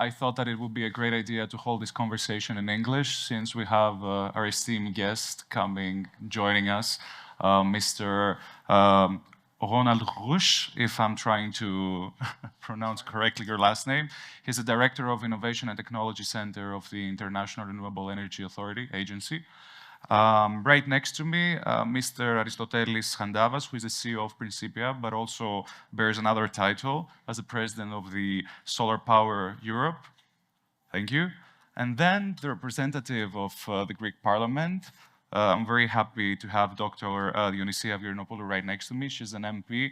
I thought that it would be a great idea to hold this conversation in English, since we have our esteemed guest joining us, Mr. Roland Roesch, if I'm trying to pronounce correctly your last name. He's the Director of Innovation and Technology Center of the International Renewable Energy Authority Agency. Right next to me, Mr. Aristotelis Chantavas, who is the CEO of Principia, but also bears another title as the President of the SolarPower Europe. Thank you. And then the representative of the Greek Parliament. I'm very happy to have Dr. Dionysia-Avgerinopoulou right next to me. She's an MP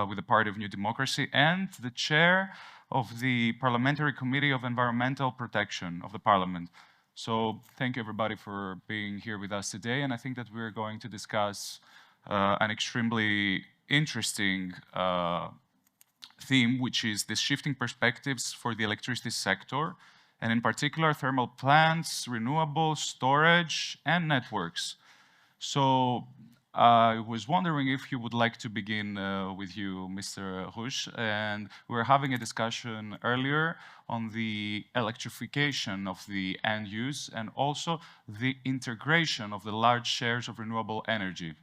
with the Party of New Democracy and the chair of the Parliamentary Committee of Environmental Protection of the Parliament. So thank you, everybody, for being here with us today. And I think that we're going to discuss an extremely interesting theme, which is the shifting perspectives for the electricity sector, and in particular, thermal plants, renewables, storage, and networks. So I was wondering if you would like to begin with you, Mr. Roesch. And we were having a discussion earlier on the electrification of the end use and also the integration of the large shares of renewable energy.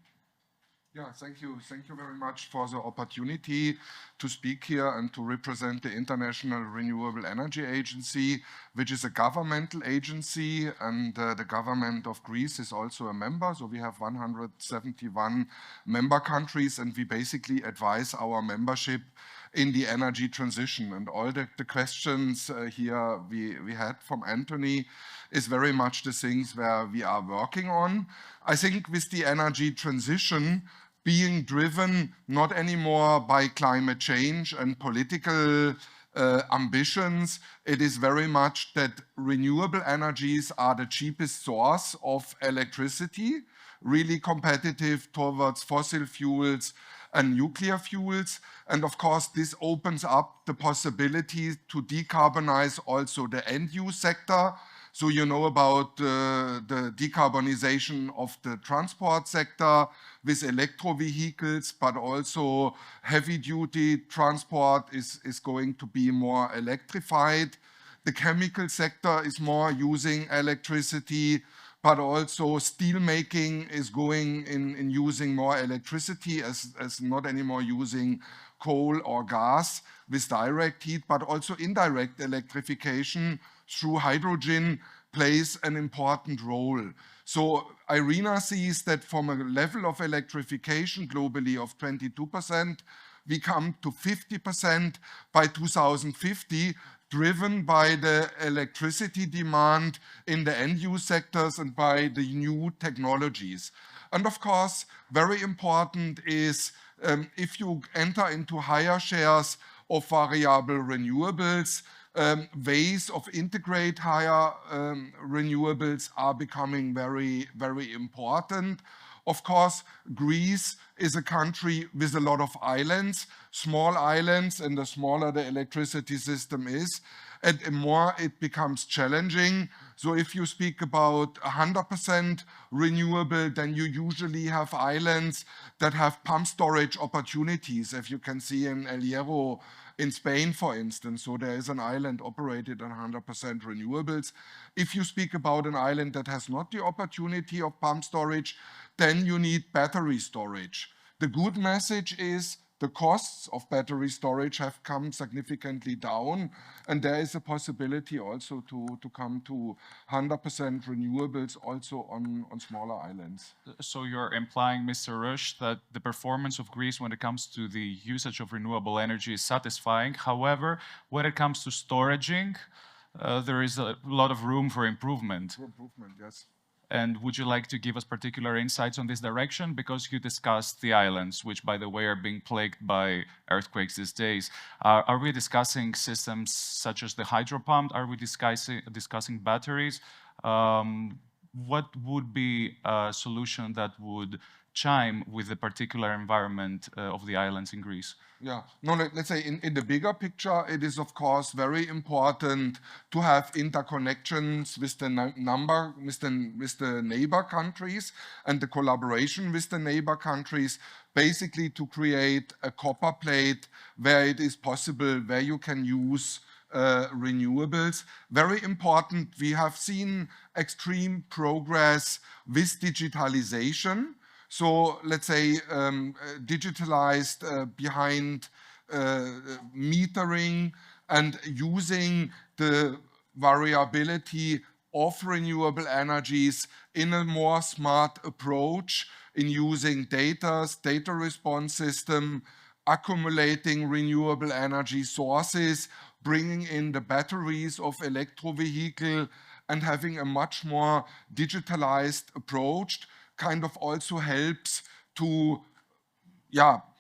Yeah, thank you. Thank you very much for the opportunity to speak here and to represent the International Renewable Energy Agency, which is a governmental agency, and the government of Greece is also a member. So we have 171 member countries, and we basically advise our membership in the energy transition. And all the questions here we had from Anthony is very much the things where we are working on. I think with the energy transition being driven not anymore by climate change and political ambitions, it is very much that renewable energies are the cheapest source of electricity, really competitive towards fossil fuels and nuclear fuels. And of course, this opens up the possibility to decarbonize also the end-use sector. So you know about the decarbonization of the transport sector with electro vehicles, but also heavy-duty transport is going to be more electrified. The chemical sector is more using electricity, but also steel making is going in using more electricity as not anymore using coal or gas with direct heat, but also indirect electrification through hydrogen plays an important role. So IRENA sees that from a level of electrification globally of 22%, we come to 50% by 2050, driven by the electricity demand in the end-use sectors and by the new technologies. And of course, very important is if you enter into higher shares of variable renewables, ways of integrate higher renewables are becoming very, very important. Of course, Greece is a country with a lot of islands, small islands, and the smaller the electricity system is, and the more it becomes challenging. So if you speak about 100% renewable, then you usually have islands that have pump storage opportunities, as you can see in El Hierro in Spain, for instance. So there is an island operated on 100% renewables. If you speak about an island that has not the opportunity of pump storage, then you need battery storage. The good message is the costs of battery storage have come significantly down, and there is a possibility also to come to 100% renewables also on smaller islands. So you're implying, Mr. Roesch, that the performance of Greece when it comes to the usage of renewable energy is satisfying. However, when it comes to storaging, there is a lot of room for improvement. For improvement, yes. And would you like to give us particular insights on this direction? Because you discussed the islands, which, by the way, are being plagued by earthquakes these days. Are we discussing systems such as the hydro pump? Are we discussing batteries? What would be a solution that would chime with the particular environment of the islands in Greece? Yeah, no, let's say in the bigger picture, it is of course very important to have interconnections with the neighbor countries and the collaboration with the neighbor countries, basically to create a copper plate where it is possible, where you can use renewables. Very important, we have seen extreme progress with digitalization. So let's say digitalized behind metering and using the variability of renewable energies in a more smart approach in using data response system, accumulating renewable energy sources, bringing in the batteries of electro vehicle and having a much more digitalized approach kind of also helps to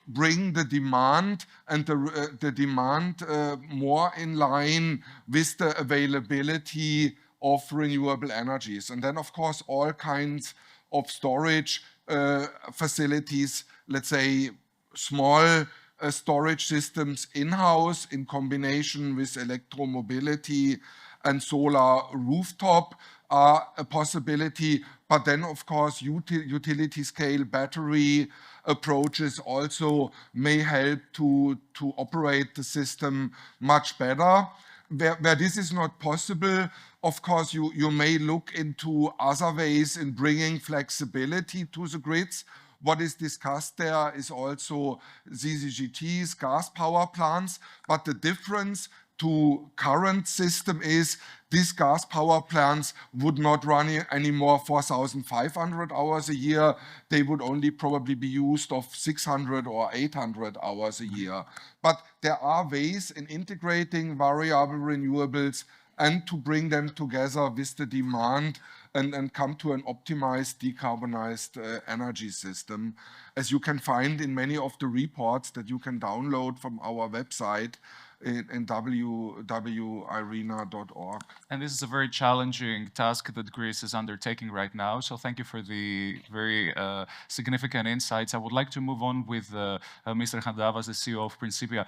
bring the demand and the demand more in line with the availability of renewable energies. And then, of course, all kinds of storage facilities, let's say small storage systems in-house in combination with electromobility and solar rooftop are a possibility. But then, of course, utility scale battery approaches also may help to operate the system much better. Where this is not possible, of course, you may look into other ways in bringing flexibility to the grids. What is discussed there is also CCGTs, gas power plants, but the difference to current system is these gas power plants would not run anymore 4,500 hours a year. They would only probably be used of 600 or 800 hours a year. But there are ways in integrating variable renewables and to bring them together with the demand and come to an optimized, decarbonized energy system, as you can find in many of the reports that you can download from our website in www.irena.org. And this is a very challenging task that Greece is undertaking right now. So thank you for the very significant insights. I would like to move on with Mr. Chantavas, the CEO of Principia.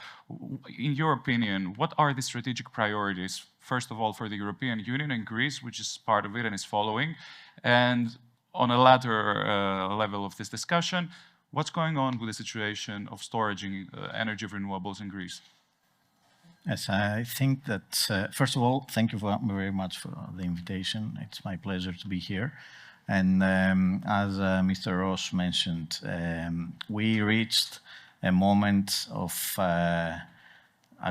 In your opinion, what are the strategic priorities, first of all, for the European Union and Greece, which is part of it and is following? And on a latter level of this discussion, what's going on with the situation of storage energy of renewables in Greece? Yes, I think that, first of all, thank you very much for the invitation. It's my pleasure to be here. And as Mr. Roesch mentioned, we reached a moment of, I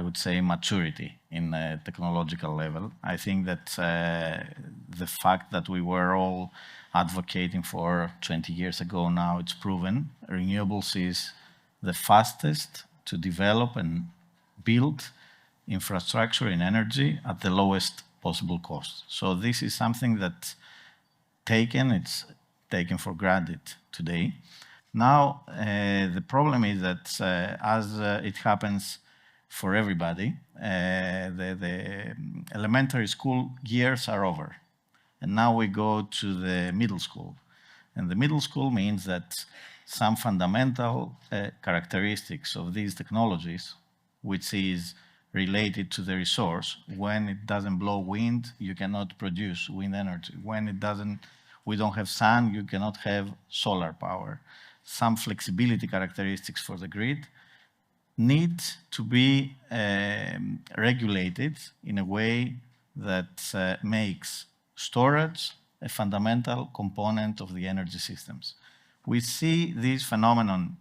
would say, maturity in a technological level. I think that the fact that we were all advocating for 20 years ago now, it's proven. Renewables is the fastest to develop and build infrastructure in energy at the lowest possible cost. So this is something that's it's taken for granted today. Now, the problem is that as it happens for everybody, the elementary school years are over. And now we go to the middle school. And the middle school means that some fundamental characteristics of these technologies, which is related to the resource. When it doesn't blow wind, you cannot produce wind energy. When we don't have sun, you cannot have solar power. Some flexibility characteristics for the grid need to be regulated in a way that makes storage a fundamental component of the energy systems. We see this phenomenon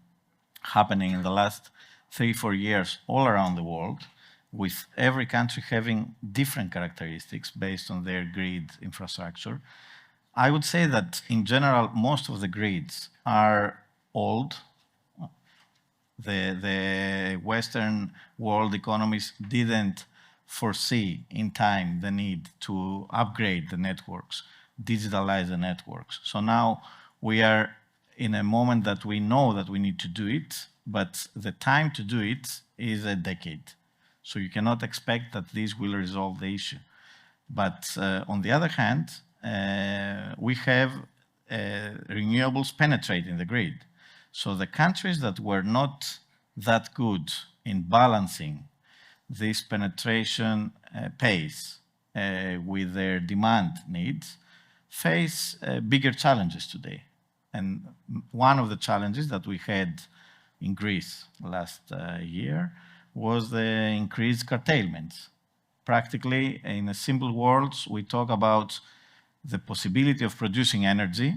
happening in the last 3-4 years all around the world, with every country having different characteristics based on their grid infrastructure. I would say that in general, most of the grids are old. The Western world economies didn't foresee in time the need to upgrade the networks, digitalize the networks. So now we are in a moment that we know that we need to do it, but the time to do it is a decade. So you cannot expect that this will resolve the issue. But on the other hand, we have renewables penetrating the grid. So the countries that were not that good in balancing this penetration pace with their demand needs face bigger challenges today. And one of the challenges that we had in Greece last year was the increased curtailments, practically, in a simple words, we talk about the possibility of producing energy,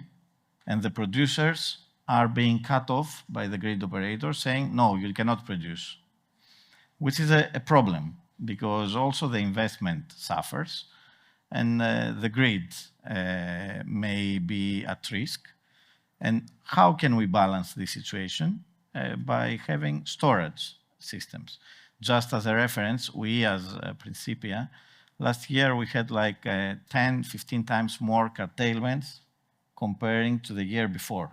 and the producers are being cut off by the grid operator saying, no, you cannot produce, which is a problem because also the investment suffers and the grid may be at risk. And how can we balance this situation? By having storage systems. Just as a reference, we as Principia, last year we had like 10, 15 times more curtailments comparing to the year before,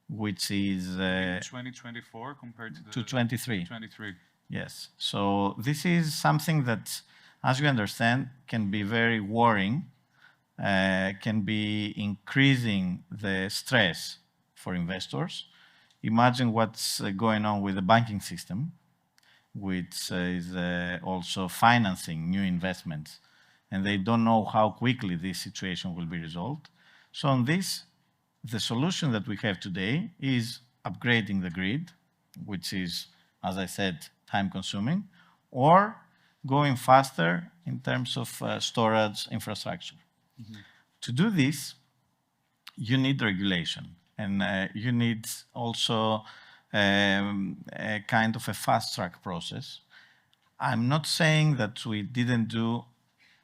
which is... 2024 compared to 23. 23. Yes. So this is something that, as you understand, can be very worrying, can be increasing the stress for investors. Imagine what's going on with the banking system, which is also financing new investments, and they don't know how quickly this situation will be resolved. So on this, the solution that we have today is upgrading the grid, which is, as I said, time-consuming, or going faster in terms of storage infrastructure. Mm-hmm. To do this, you need regulation, and you need also a kind of a fast-track process. I'm not saying that we didn't do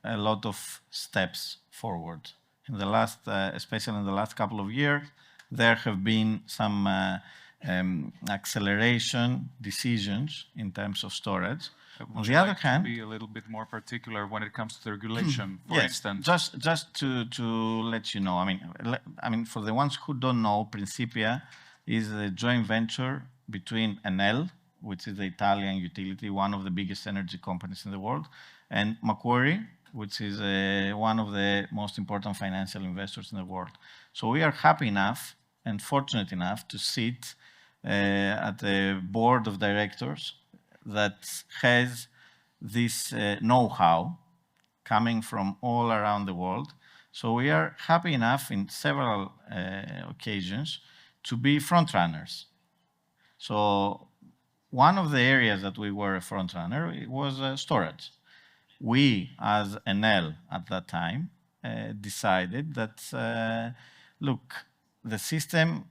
a lot of steps forward. In the last, especially in the last couple of years, there have been some acceleration decisions in terms of storage. On the other hand, to be a little bit more particular when it comes to the regulation, for yes, instance. Just to let you know, I mean, for the ones who don't know, Principia is a joint venture between Enel, which is the Italian utility, one of the biggest energy companies in the world, and Macquarie, which is one of the most important financial investors in the world. So we are happy enough and fortunate enough to sit at a board of directors that has this know-how coming from all around the world. So we are happy enough in several occasions to be front runners. So one of the areas that we were a front runner was storage. We, as Enel at that time, decided that, look, the system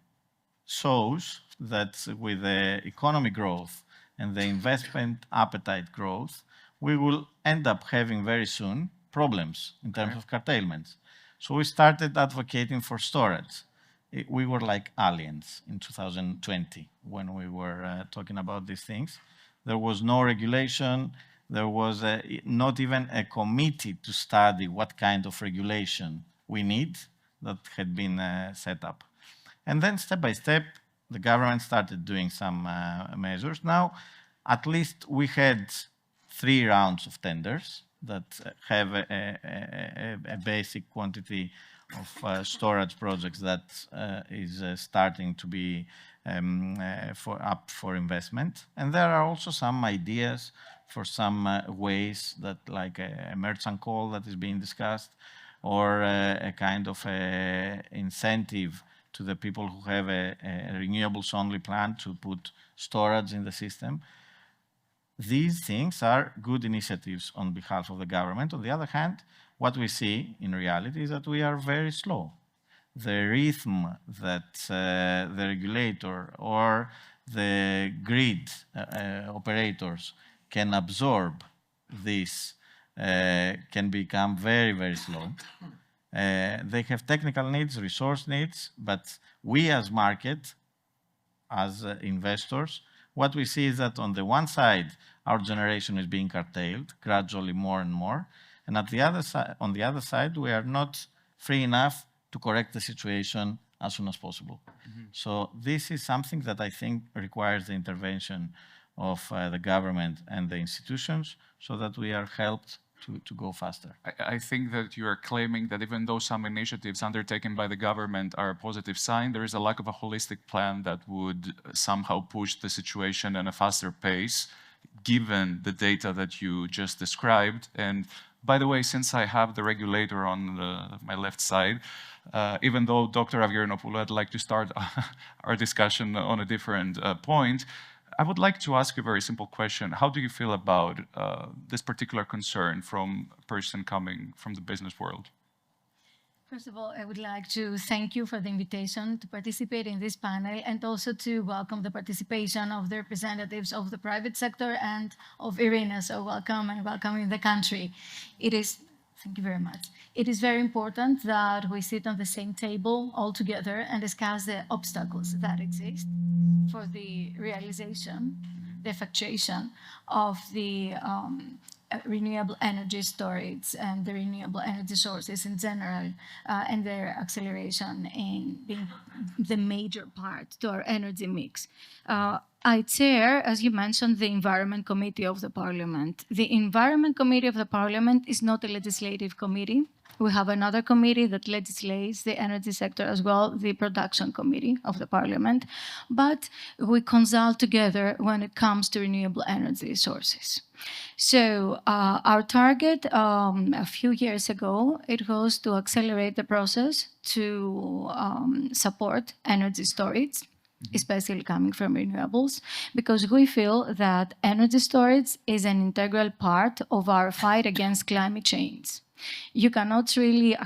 shows that with the economy growth and the investment appetite growth, we will end up having very soon problems in terms of curtailments. So we started advocating for storage. We were like aliens in 2020 when we were talking about these things. There was no regulation. There was not even a committee to study what kind of regulation we need that had been set up. And then step by step, the government started doing some measures. Now, at least we had 3 rounds of tenders that have a basic quantity of storage projects that is starting to be up for investment. And there are also some ideas for some ways that, like a merchant call that is being discussed, or a kind of incentive to the people who have a renewables only plan to put storage in the system. These things are good initiatives on behalf of the government. On the other hand, what we see in reality is that we are very slow. The rhythm that the regulator or the grid operators can absorb this can become very, very slow. They have technical needs, resource needs, but we as market, as investors, what we see is that on the one side, our generation is being curtailed gradually more and more, and at the other side, on the other side, we are not free enough to correct the situation as soon as possible. Mm-hmm. So this is something that I think requires the intervention of the government and the institutions so that we are helped to go faster. I think that you are claiming that even though some initiatives undertaken by the government are a positive sign, there is a lack of a holistic plan that would somehow push the situation at a faster pace, given the data that you just described. And by the way, since I have the regulator on my left side, even though Dr. Avgerinopoulou, I'd like to start our discussion on a different point. I would like to ask you a very simple question. How do you feel about this particular concern from a person coming from the business world? First of all, I would like to thank you for the invitation to participate in this panel and also to welcome the participation of the representatives of the private sector and of IRENA. So welcome and welcome in the country. Thank you very much. It is very important that we sit on the same table all together and discuss the obstacles that exist for the realization, the effectuation of the renewable energy storage and the renewable energy sources in general, and their acceleration in being the major part to our energy mix. I chair, as you mentioned, the Environment Committee of the Parliament. The Environment Committee of the Parliament is not a legislative committee. We have another committee that legislates the energy sector as well, the Production Committee of the Parliament, but we consult together when it comes to renewable energy sources. So our target a few years ago, it was to accelerate the process to support energy storage, especially coming from renewables, because we feel that energy storage is an integral part of our fight against climate change. You cannot really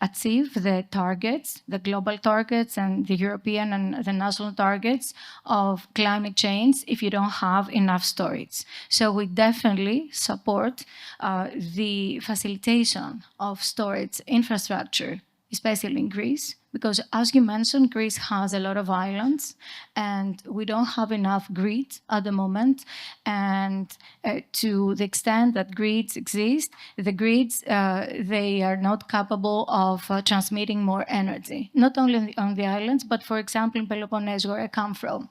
achieve the targets, the global targets and the European and the national targets of climate change if you don't have enough storage. So we definitely support the facilitation of storage infrastructure, especially in Greece, because as you mentioned, Greece has a lot of islands and we don't have enough grid at the moment. And to the extent that grids exist, the grids, they are not capable of transmitting more energy, not only on the islands, but for example, in Peloponnese, where I come from.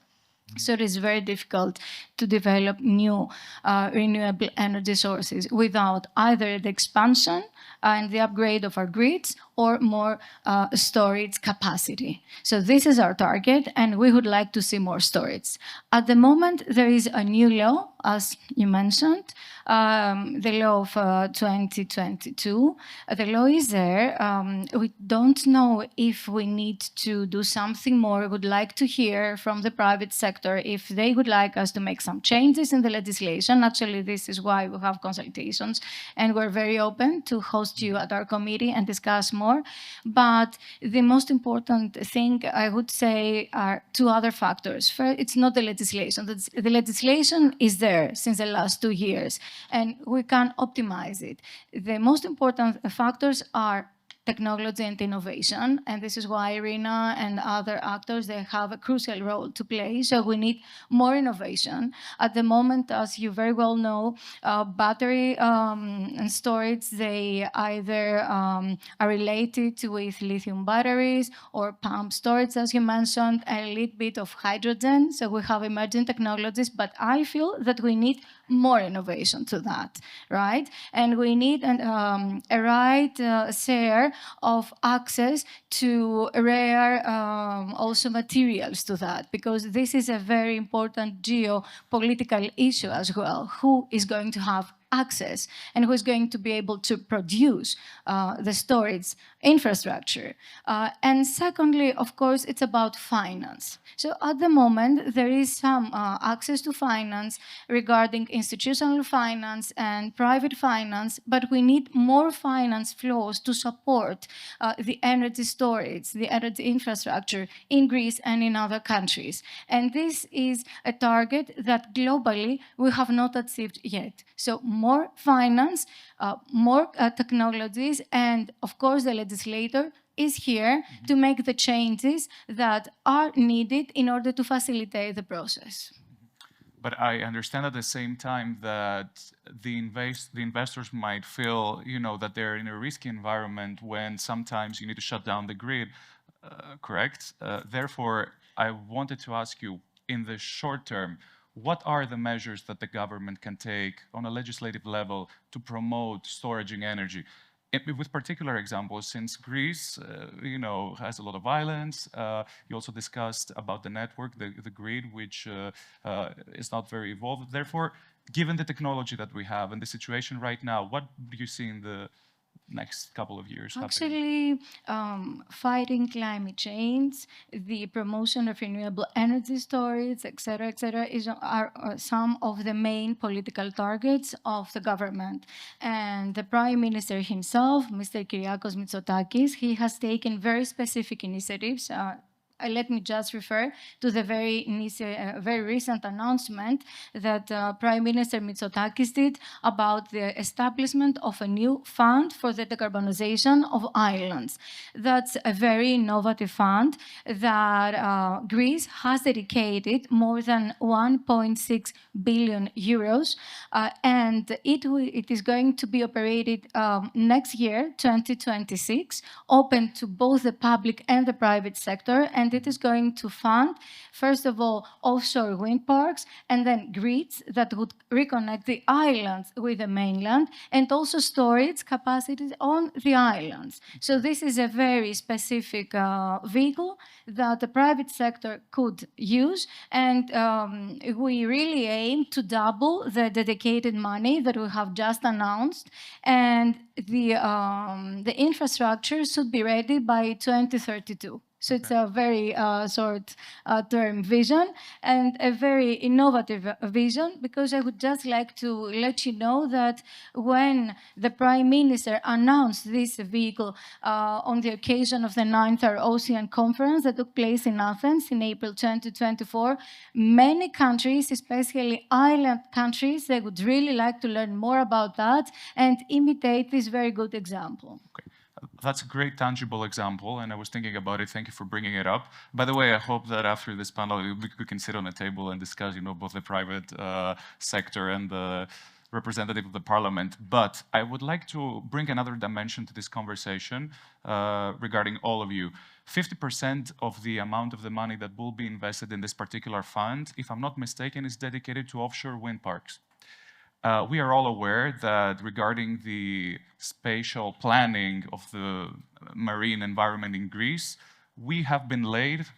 So it is very difficult to develop new renewable energy sources without either the expansion and the upgrade of our grids or more storage capacity. So this is our target, and we would like to see more storage. At the moment, there is a new law, as you mentioned, the law of 2022. The law is there. We don't know if we need to do something more. We would like to hear from the private sector if they would like us to make some changes in the legislation. Actually, this is why we have consultations, and we're very open to host you at our committee and discuss more. But the most important thing, I would say, are two other factors. First, it's not the legislation. The legislation is there since the last 2 years, and we can optimize it. The most important factors are technology and innovation, and this is why IRENA and other actors, they have a crucial role to play. So we need more innovation. At the moment, as you very well know, battery and storage, they either are related with lithium batteries or pump storage, as you mentioned, a little bit of hydrogen. So we have emerging technologies, but I feel that we need more innovation to that, right? And we need a right share of access to rare also materials to that, because this is a very important geopolitical issue as well. Who is going to have access and who is going to be able to produce the storage infrastructure? And secondly, of course, it's about finance. So at the moment, there is some access to finance regarding institutional finance and private finance, but we need more finance flows to support the energy storage, the energy infrastructure in Greece and in other countries. And this is a target that globally we have not achieved yet. So more finance, more technologies, and of course the legislator is here to make the changes that are needed in order to facilitate the process. But I understand at the same time that the investors might feel, that they're in a risky environment when sometimes you need to shut down the grid, correct? Therefore, I wanted to ask you, in the short term, what are the measures that the government can take on a legislative level to promote storaging energy? With particular examples, since Greece, has a lot of islands. You also discussed about the network, the grid, which is not very evolved. Therefore, given the technology that we have and the situation right now, what do you see in the next couple of years happening? Actually, fighting climate change, the promotion of renewable energy storage, etc., are some of the main political targets of the government. And the Prime Minister himself, Mr. Kyriakos Mitsotakis, he has taken very specific initiatives. Let me just refer to the very recent announcement that Prime Minister Mitsotakis did about the establishment of a new fund for the decarbonization of islands. That's a very innovative fund that Greece has dedicated more than 1.6 billion euros, and it is going to be operated next year, 2026, open to both the public and the private sector. And it is going to fund, first of all, offshore wind parks, and then grids that would reconnect the islands with the mainland, and also storage capacities on the islands. So this is a very specific vehicle that the private sector could use, and we really aim to double the dedicated money that we have just announced, and the infrastructure should be ready by 2032. So it's a very short-term vision and a very innovative vision, because I would just like to let you know that when the Prime Minister announced this vehicle on the occasion of the 9th Ocean Conference that took place in Athens in April 2024, many countries, especially island countries, they would really like to learn more about that and imitate this very good example. Okay. That's a great tangible example, and I was thinking about it. Thank you for bringing it up. By the way, I hope that after this panel, we can sit on a table and discuss, both the private sector and the representative of the parliament. But I would like to bring another dimension to this conversation regarding all of you. 50% of the amount of the money that will be invested in this particular fund, if I'm not mistaken, is dedicated to offshore wind parks. We are all aware that regarding the spatial planning of the marine environment in Greece, we have been late,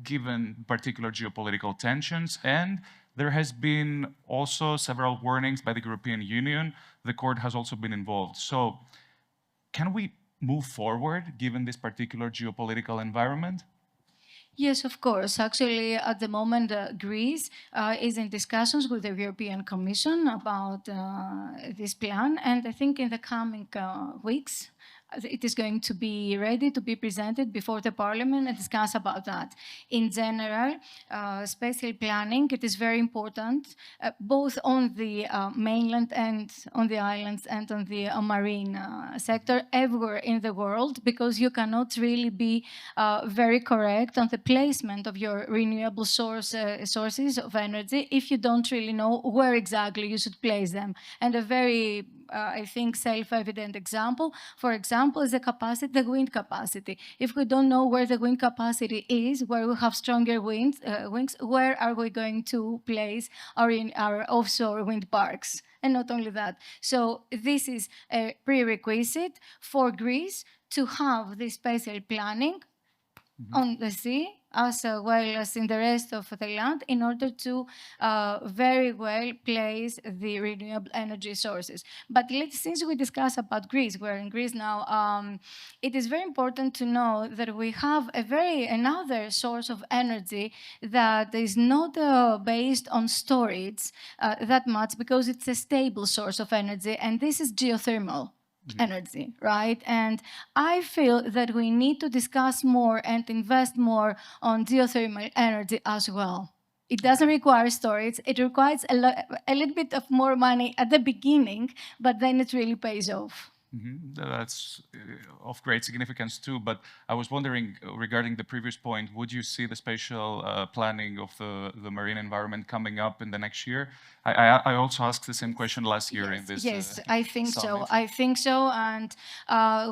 given particular geopolitical tensions, and there has been also several warnings by the European Union. The court has also been involved. So can we move forward given this particular geopolitical environment? Yes, of course. Actually, at the moment, Greece is in discussions with the European Commission about this plan. And I think in the coming weeks, it is going to be ready to be presented before the Parliament and discuss about that. In general, spatial planning, it is very important, both on the mainland and on the islands and on the marine sector, everywhere in the world, because you cannot really be very correct on the placement of your renewable sources of energy if you don't really know where exactly you should place them. And a very I think, self-evident example, for example, is the wind capacity. If we don't know where the wind capacity is, where we have stronger wings, where are we going to place our offshore wind parks? And not only that. So this is a prerequisite for Greece to have this spatial planning on the sea, as well as in the rest of the land, in order to very well place the renewable energy sources. But since we discuss about Greece, we're in Greece now, it is very important to know that we have another source of energy that is not based on storage that much, because it's a stable source of energy, and this is geothermal energy, right? And I feel that we need to discuss more and invest more on geothermal energy as well. It doesn't require storage. It requires a little bit of more money at the beginning, but then it really pays off. That's of great significance too, but I was wondering, regarding the previous point, would you see the spatial planning of the marine environment coming up in the next year? I also asked the same question last year in this Yes, I think summit. so. I think so, and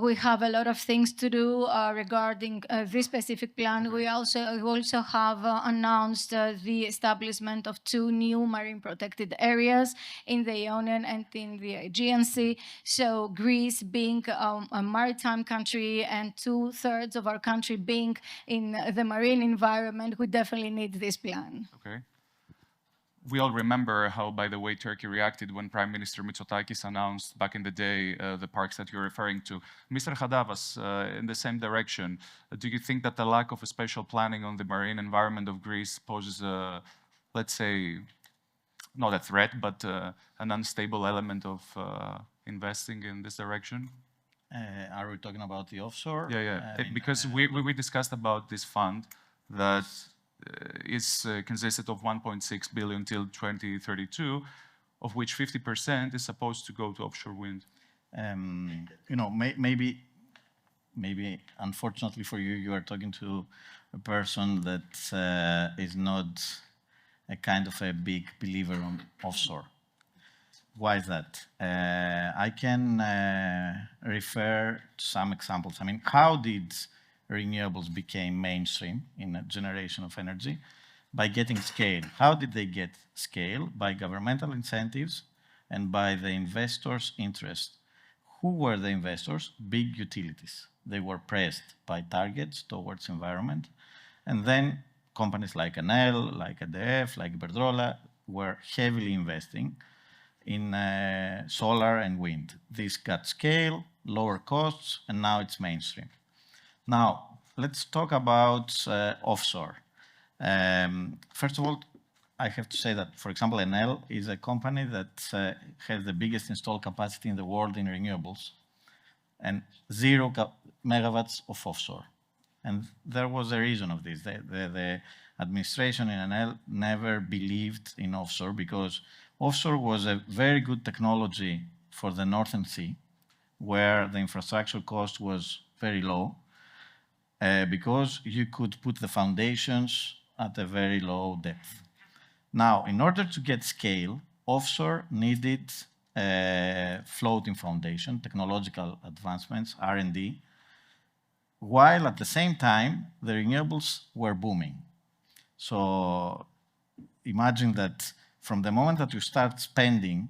we have a lot of things to do regarding this specific plan. We also have announced the establishment of 2 new marine protected areas in the Ionian and in the Aegean Sea. So Greece being a maritime country and 2/3 of our country being in the marine environment, we definitely need this plan. Okay. we all remember how, by the way, Turkey reacted when Prime Minister Mitsotakis announced back in the day the parks that you're referring to. Mr. Chantavas, in the same direction, do you think that the lack of a special planning on the marine environment of Greece poses a, let's say, not a threat, but an unstable element of investing in this direction? Are we talking about the offshore? Yeah. Because we discussed about this fund that is consisted of 1.6 billion till 2032, of which 50% is supposed to go to offshore wind. You know, maybe unfortunately for you, you are talking to a person that is not a kind of a big believer on offshore. Why is that? I can refer to some examples. I mean, how did renewables become mainstream in a generation of energy? By getting scale. How did they get scale? By governmental incentives and by the investors' interest. Who were the investors? Big utilities. They were pressed by targets towards environment. And then companies like Enel, like EDF, like Iberdrola were heavily investing in solar and wind. This got scale, lower costs, and now it's mainstream. Now, let's talk about offshore. First of all, I have to say that, for example, Enel is a company that has the biggest installed capacity in the world in renewables and 0 megawatts of offshore. And there was a reason of this. The administration in Enel never believed in offshore because offshore was a very good technology for the Northern Sea, where the infrastructure cost was very low, because you could put the foundations at a very low depth. Now, in order to get scale, offshore needed floating foundation, technological advancements, R&D, while at the same time, the renewables were booming. So imagine that from the moment that you start spending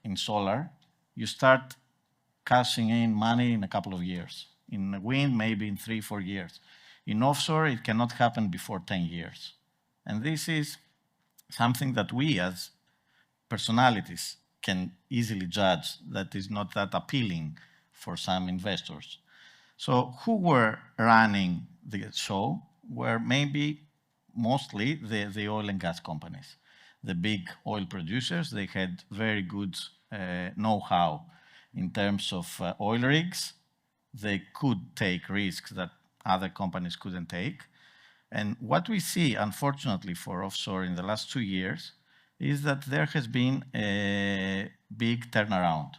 in solar, you start cashing in money in a couple of years. In wind, maybe in 3-4 years. In offshore, it cannot happen before 10 years. And this is something that we as personalities can easily judge that is not that appealing for some investors. So who were running the show were maybe mostly the oil and gas companies. The big oil producers, they had very good know-how in terms of oil rigs. They could take risks that other companies couldn't take. And what we see, unfortunately, for offshore in the last 2 years is that there has been a big turnaround.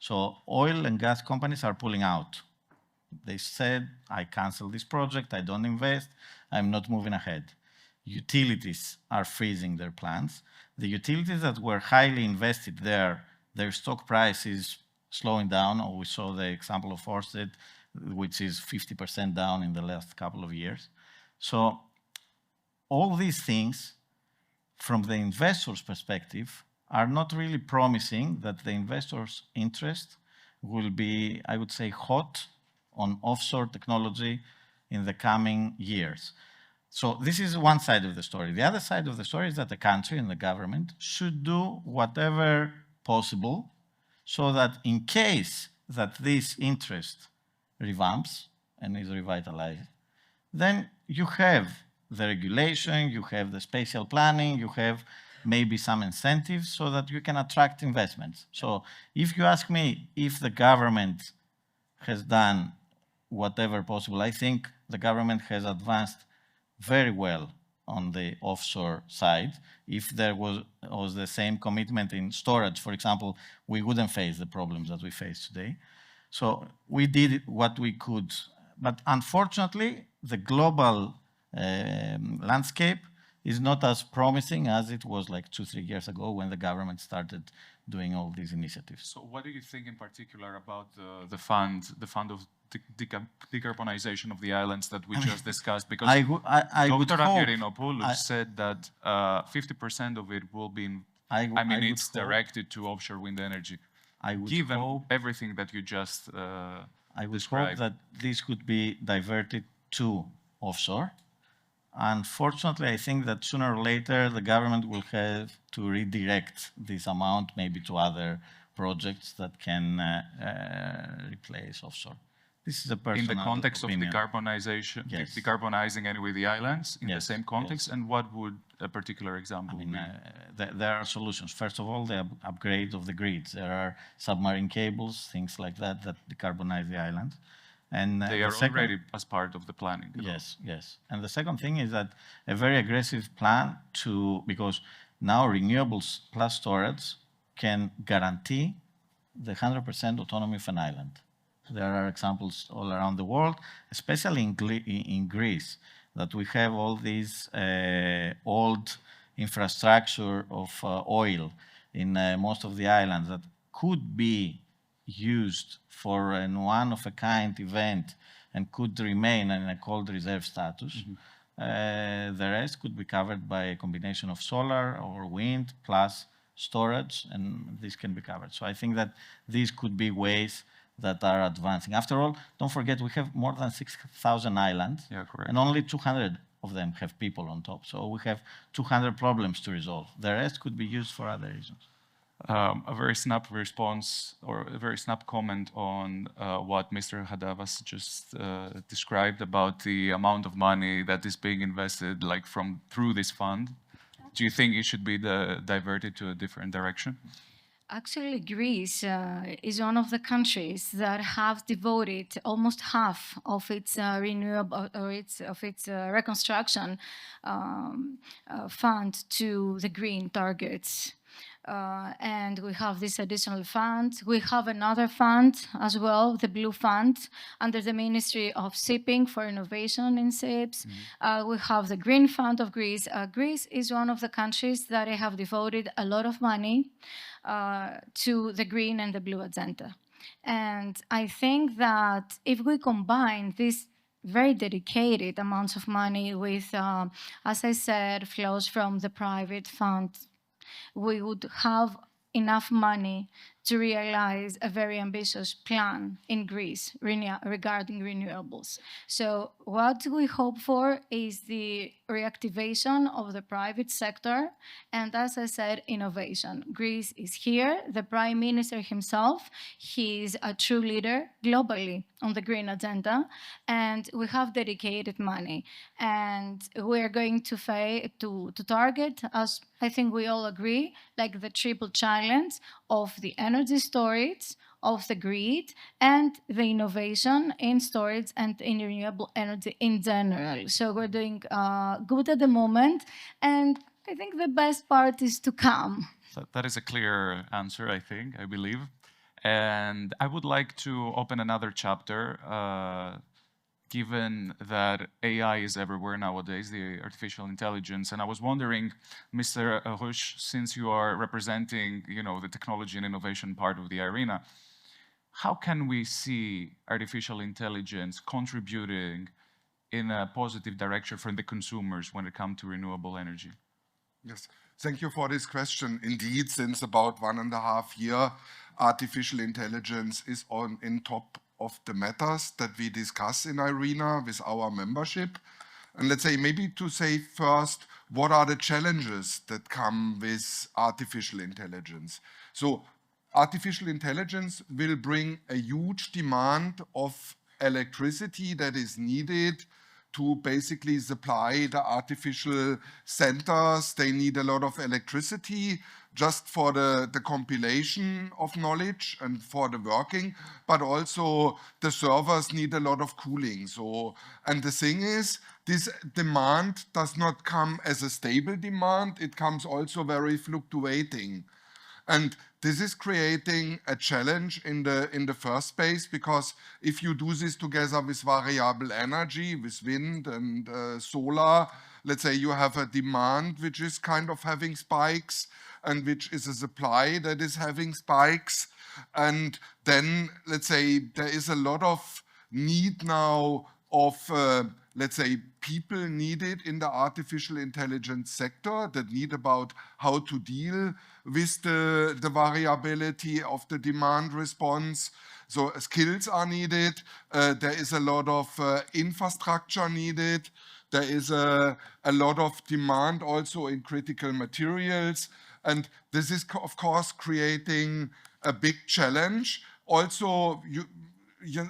So oil and gas companies are pulling out. They said, I cancel this project, I don't invest, I'm not moving ahead. Utilities are freezing their plans. The utilities that were highly invested there, their stock price is slowing down. Or we saw the example of Ørsted, which is 50% down in the last couple of years. So all these things, from the investor's perspective, are not really promising that the investor's interest will be, I would say, hot on offshore technology in the coming years. So this is one side of the story. The other side of the story is that the country and the government should do whatever possible so that in case that this interest revamps and is revitalized, then you have the regulation, you have the spatial planning, you have maybe some incentives so that you can attract investments. So if you ask me if the government has done whatever possible, I think the government has advanced very well on the offshore side. If there was the same commitment in storage, for example, we wouldn't face the problems that we face today. So we did what we could. But unfortunately, the global landscape is not as promising as it was like 2-3 years ago when the government started doing all these initiatives. So what do you think in particular about the fund of decarbonization of the islands that we just discussed? Because Dr. Avgerinopoulou said that 50% of it will be, it's directed to offshore wind energy. Given everything that you just I would hope that this could be diverted to offshore, Unfortunately, I think that sooner or later the government will have to redirect this amount maybe to other projects that can replace offshore. This is a personal In the context opinion. of decarbonization, Yes. decarbonizing anyway the islands in the Yes, same context, yes. and what would a particular example be? There are solutions. First of all, the upgrade of the grids. There are submarine cables, things like that, that decarbonize the island. And They are already as part of the planning. Yes, yes. And the second thing is that a very aggressive plan because now renewables plus storage can guarantee the 100% autonomy of an island. There are examples all around the world, especially in Greece, that we have all these old infrastructure of oil in most of the islands that could be used for a one-of-a-kind event and could remain in a cold reserve status. Mm-hmm. The rest could be covered by a combination of solar or wind plus storage, and this can be covered. So I think that these could be ways that are advancing. After all, don't forget we have more than 6,000 islands, and only 200 of them have people on top. So we have 200 problems to resolve. The rest could be used for other reasons. A very snap response or a very snap comment on what Mr. Chantavas just described about the amount of money that is being invested, like through this fund. Do you think it should be diverted to a different direction? Actually, Greece is one of the countries that have devoted almost half of its renewable or of its reconstruction fund to the green targets. And we have this additional fund. We have another fund as well, the Blue Fund, under the Ministry of Shipping for Innovation in Ships. Mm-hmm. We have the Green Fund of Greece. Greece is one of the countries that have devoted a lot of money to the green and the blue agenda. And I think that if we combine these very dedicated amounts of money with, as I said, flows from the private fund, we would have enough money to realize a very ambitious plan in Greece regarding renewables. So what we hope for is the reactivation of the private sector, and as I said, innovation. Greece is here. The Prime Minister himself, he is a true leader globally on the green agenda, and we have dedicated money. And we're going to target, as I think we all agree, like the triple challenge of the energy storage, of the grid, and the innovation in storage and in renewable energy in general. So we're doing good at the moment, and I think the best part is to come. So that is a clear answer, I believe. And I would like to open another chapter, given that AI is everywhere nowadays, the artificial intelligence. And I was wondering, Mr. Roesch, since you are representing, the technology and innovation part of the IRENA, how can we see artificial intelligence contributing in a positive direction for the consumers when it comes to renewable energy? Yes, thank you for this question. Indeed, since about 1.5 years, artificial intelligence is in top of the matters that we discuss in IRENA with our membership. And let's say, maybe to say first, what are the challenges that come with artificial intelligence? So artificial intelligence will bring a huge demand of electricity that is needed to basically supply the artificial centers. They need a lot of electricity just for the compilation of knowledge and for the working, but also the servers need a lot of cooling. So, and the thing is, this demand does not come as a stable demand, it comes also very fluctuating. And this is creating a challenge in the first place, because if you do this together with variable energy, with wind and solar, let's say you have a demand which is kind of having spikes, and which is a supply that is having spikes. And then, let's say, there is a lot of need now of, let's say, people needed in the artificial intelligence sector that need about how to deal with the variability of the demand response. So skills are needed. There is a lot of infrastructure needed. There is a lot of demand also in critical materials. And this is, of course, creating a big challenge. Also,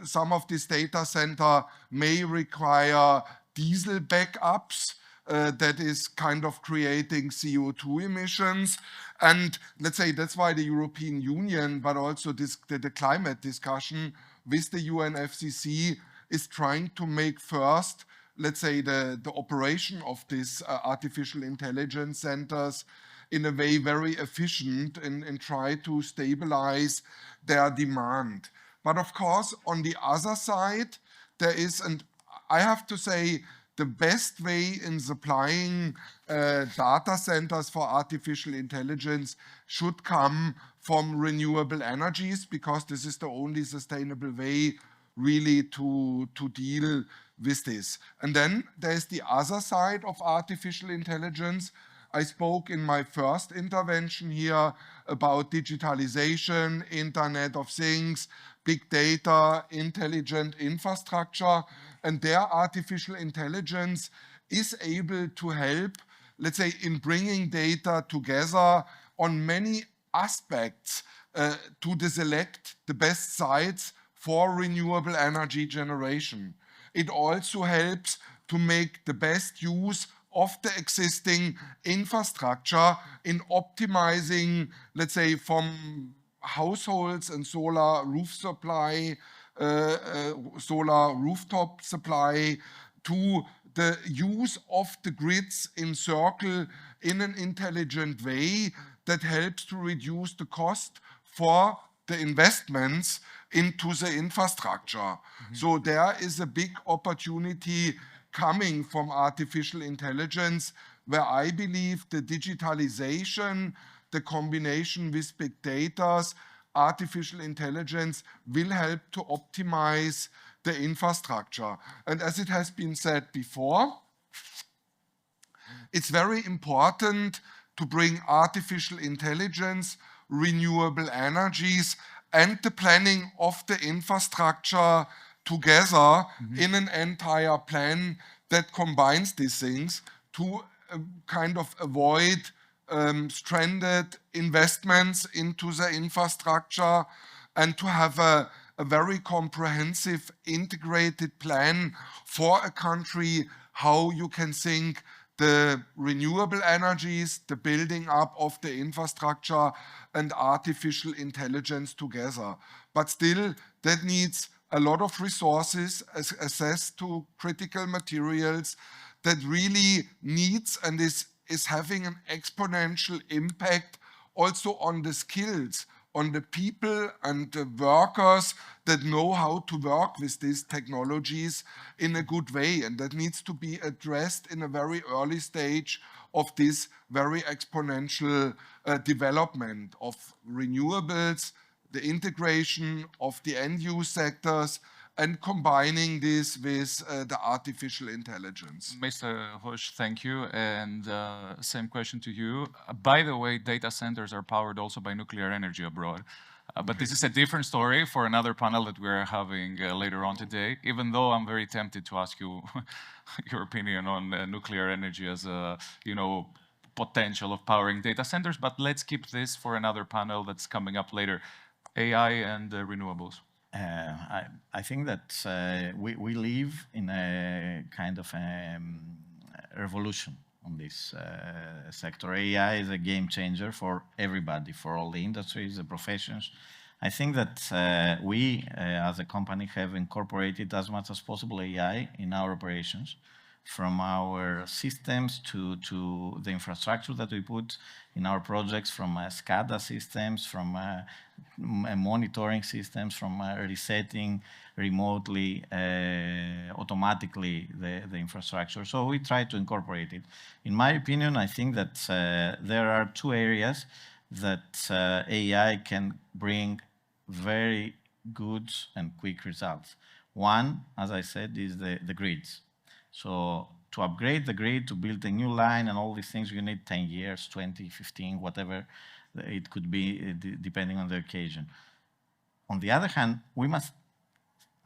some of these data center may require diesel backups. That is kind of creating CO2 emissions. And let's say that's why the European Union, but also the climate discussion with the UNFCCC is trying to make first, let's say, the operation of these artificial intelligence centers in a way very efficient and try to stabilize their demand. But of course, on the other side, there is, and I have to say, the best way in supplying data centers for artificial intelligence should come from renewable energies, because this is the only sustainable way really to deal with this. And then there's the other side of artificial intelligence. I spoke in my first intervention here about digitalization, Internet of Things, big data, intelligent infrastructure, and there artificial intelligence is able to help, let's say, in bringing data together on many aspects to select the best sites for renewable energy generation. It also helps to make the best use of the existing infrastructure in optimizing, let's say, from households and solar roof supply, solar rooftop supply, to the use of the grids in circle in an intelligent way that helps to reduce the cost for the investments into the infrastructure. Mm-hmm. So there is a big opportunity coming from artificial intelligence, where I believe the digitalization, the combination with big data, artificial intelligence will help to optimize the infrastructure. And as it has been said before, it's very important to bring artificial intelligence, renewable energies, and the planning of the infrastructure together in an entire plan that combines these things to kind of avoid stranded investments into the infrastructure, and to have a very comprehensive integrated plan for a country how you can think the renewable energies, the building up of the infrastructure, and artificial intelligence together. But still, that needs a lot of resources, access to critical materials, that really needs and is having an exponential impact also on the skills, on the people and the workers that know how to work with these technologies in a good way. And that needs to be addressed in a very early stage of this very exponential development of renewables, the integration of the end-use sectors, and combining this with the artificial intelligence. Mr. Roesch, thank you. And same question to you. By the way, data centers are powered also by nuclear energy abroad. But this is a different story for another panel that we're having later on today, even though I'm very tempted to ask you your opinion on nuclear energy as a, potential of powering data centers. But let's keep this for another panel that's coming up later. AI and renewables. I think that we live in a kind of revolution on this sector. AI is a game changer for everybody, for all the industries, the professions. I think that we, as a company, have incorporated as much as possible AI in our operations, from our systems to the infrastructure that we put in our projects, from SCADA systems, from monitoring systems, from resetting remotely, automatically the infrastructure. So we try to incorporate it. In my opinion, I think that there are two areas that AI can bring very good and quick results. One, as I said, is the grids. So to upgrade the grid, to build a new line and all these things, you need 10 years, 20, 15, whatever it could be, depending on the occasion. On the other hand, we must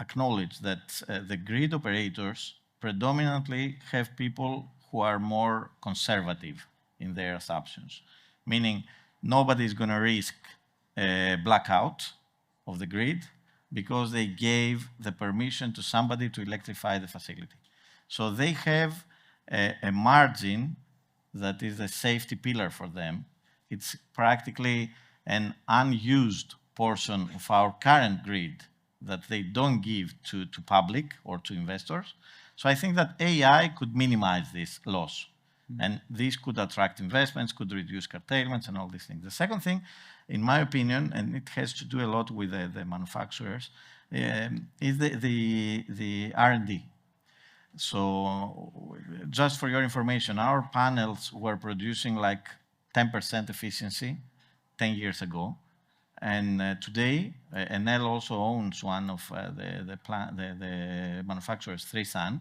acknowledge that the grid operators predominantly have people who are more conservative in their assumptions, meaning nobody is going to risk a blackout of the grid because they gave the permission to somebody to electrify the facility. So they have a margin that is a safety pillar for them. It's practically an unused portion of our current grid that they don't give to public or to investors. So I think that AI could minimize this loss. And this could attract investments, could reduce curtailments and all these things. The second thing, in my opinion, and it has to do a lot with the manufacturers, is the R&D. So just for your information, our panels were producing like 10% efficiency 10 years ago. And today, Enel also owns one of the manufacturers, 3Sun.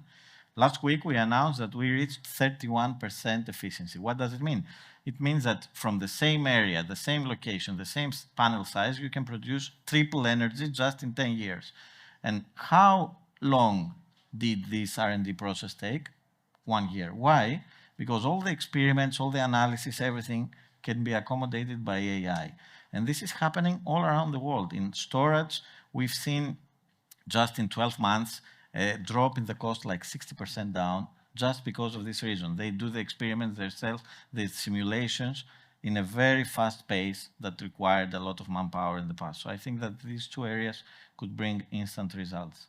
Last week, we announced that we reached 31% efficiency. What does it mean? It means that from the same area, the same location, the same panel size, you can produce triple energy just in 10 years. And how long did this R&D process take? 1 year. Why? Because all the experiments, all the analysis, everything can be accommodated by AI. And this is happening all around the world. In storage, we've seen just in 12 months, a drop in the cost like 60% down just because of this reason. They do the experiments themselves, the simulations in a very fast pace that required a lot of manpower in the past. So I think that these two areas could bring instant results.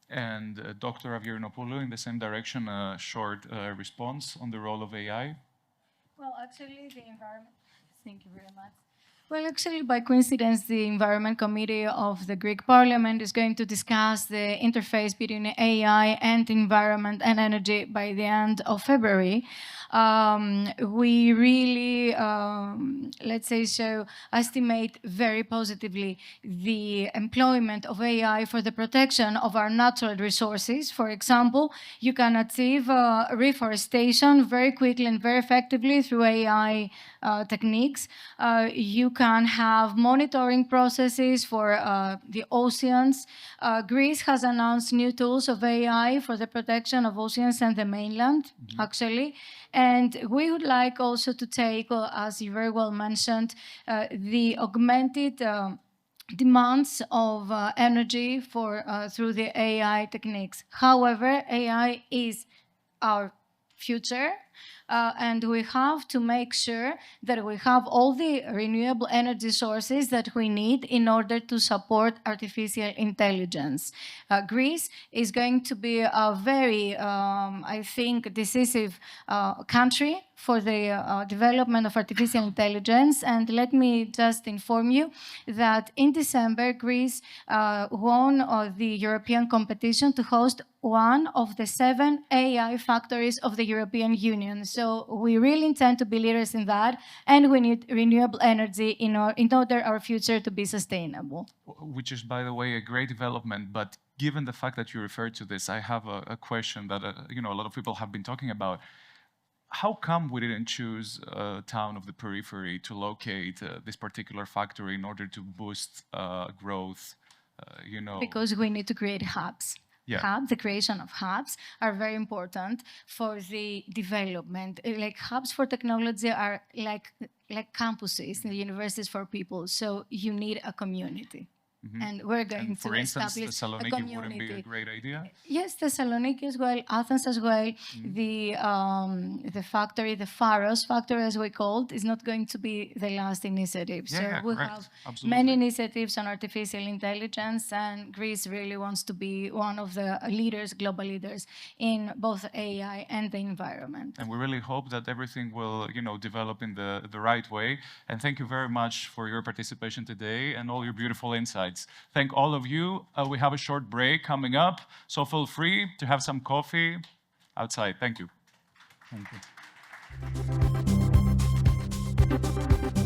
And Dr. Avgerinopoulou, in the same direction, a short response on the role of AI? Well, actually, the environment... Thank you very much. Well, actually, by coincidence, the Environment Committee of the Greek Parliament is going to discuss the interface between AI and environment and energy by the end of February. We really, let's say so, estimate very positively the employment of AI for the protection of our natural resources. For example, you can achieve reforestation very quickly and very effectively through AI techniques. You can have monitoring processes for the oceans. Greece has announced new tools of AI for the protection of oceans and the mainland, actually. And we would like also to take, as you very well mentioned, the augmented demands of energy for through the AI techniques. However, AI is our future. And we have to make sure that we have all the renewable energy sources that we need in order to support artificial intelligence. Greece is going to be a very, I think, decisive country for the development of artificial intelligence. And let me just inform you that in December, Greece won the European competition to host one of the 7 AI factories of the European Union. So we really intend to be leaders in that, and we need renewable energy in order our future to be sustainable. Which is, by the way, a great development. But given the fact that you referred to this, I have a question that a lot of people have been talking about. How come we didn't choose a town of the periphery to locate this particular factory in order to boost growth? Because we need to create hubs. Yeah. The creation of hubs are very important for the development. Like hubs for technology are like campuses in the universities for people. So you need a community. Mm-hmm. And we're going for to instance, establish Thessaloniki a community. wouldn't be a great idea? Yes, Thessaloniki as well, Athens as well. Mm-hmm. The factory, the Pharos factory as we called, is not going to be the last initiative. Yeah, so we correct. have Absolutely. many initiatives on artificial intelligence, and Greece really wants to be one of the leaders, global leaders, in both AI and the environment. And we really hope that everything will, develop in the right way. And thank you very much for your participation today and all your beautiful insights. Thank all of you. We have a short break coming up, so feel free to have some coffee outside. Thank you. Thank you.